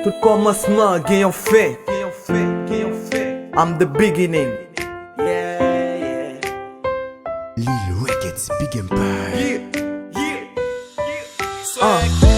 Tout commencement gen yon fin. I'm the beginning. Lil Records, Big Empire.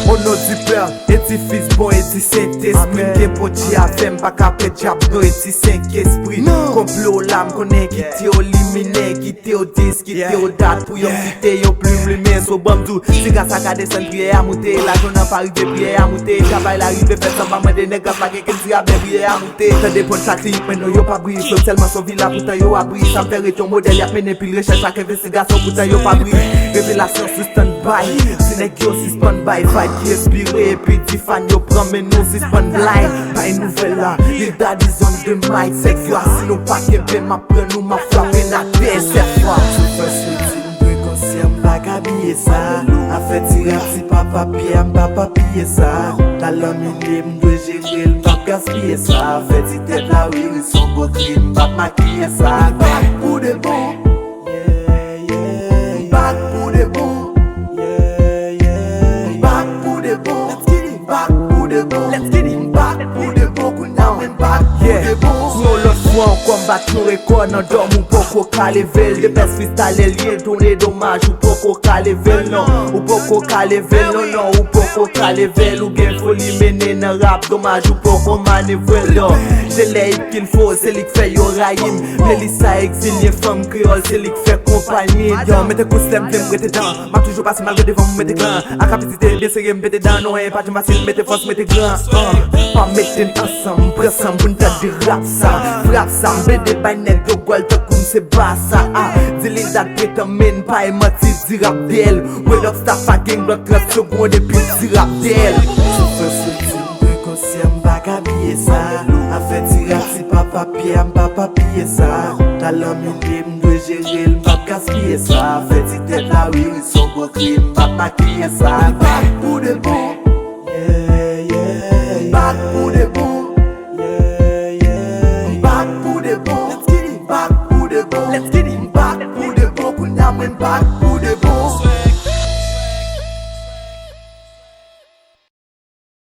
Au nom du Père, et du Fils bon et du Saint-Esprit. Gen poti a fem pa ka pet jab no et du Saint-Esprit. Complot l'âme konen ki te o limine, ki te o dis, ki te o dat. Pou yon kite yon plume lumière so bamdou. Si grâce à ka desen priye a moute, la jonan pa rive priye a moute. Kabay la rive fet san pa mende neg gas la gen ken si a ben priye a moute. Tande pon chak li, men no yo pa bri. Flot selman son villa poutan yo abri. San fer et yon model yap menen pil recherche ak investigation poutan yo pa bri. Révélation sous stand-by, si neg yo si stand-by. Fight ki espire, epi di fan yo pran men nou si stand-by. Pa yon nouvel la, il dadis on the mic. Sek fwa, si nou pa kebe ma pren nou ma flape na te sek fwa. Sou fè soti mdwe konsye mba kabye sa. A fè tire si pa papye mba papye sa. Talon mine mdwe jere mba gaspye sa. A fè ti tèt la wiri son bokri mba makiye sa. Bak pou de bon, bak pou de bon. Nous le fois on combat nos records, on dorme ou poko kalevel. De best freestyle lié donner dommage ou poko kalevel non. Ou poko kalevel non non ou poko kalevel. Ou gen folie mener nan rap dommage ou poko manevel non. J'ai l'aide qu'il faut, c'est lui qui fait yo rayim. Melissa exilé femme créole, c'est lui qui fait compagnie. Yo mettez coustem, t'aime prêter dans. M'a toujours passé malgré devant vous mettez grand. A capacité bien serré mettez dans. Non pas du facile, mettez force, mettez grand. Pas mettez ensemble, pressant pour n'ta di rap ça. Rap ça, m'bede bay net yo gwal te koum se basa. Dili dat determine, pa e mati di rap del. Wed up staff a gang block 30 secondes et puis di rap del. Sou fè soti mdwe konsye mba kabye sa. A fè tire si pa papye mba papye sa. Talon mine mdwe jere mba gaspye sa. A fè ti tèt la wiri son bokri mba makiye sa. Bak pou de bon, bak pou de bon. Back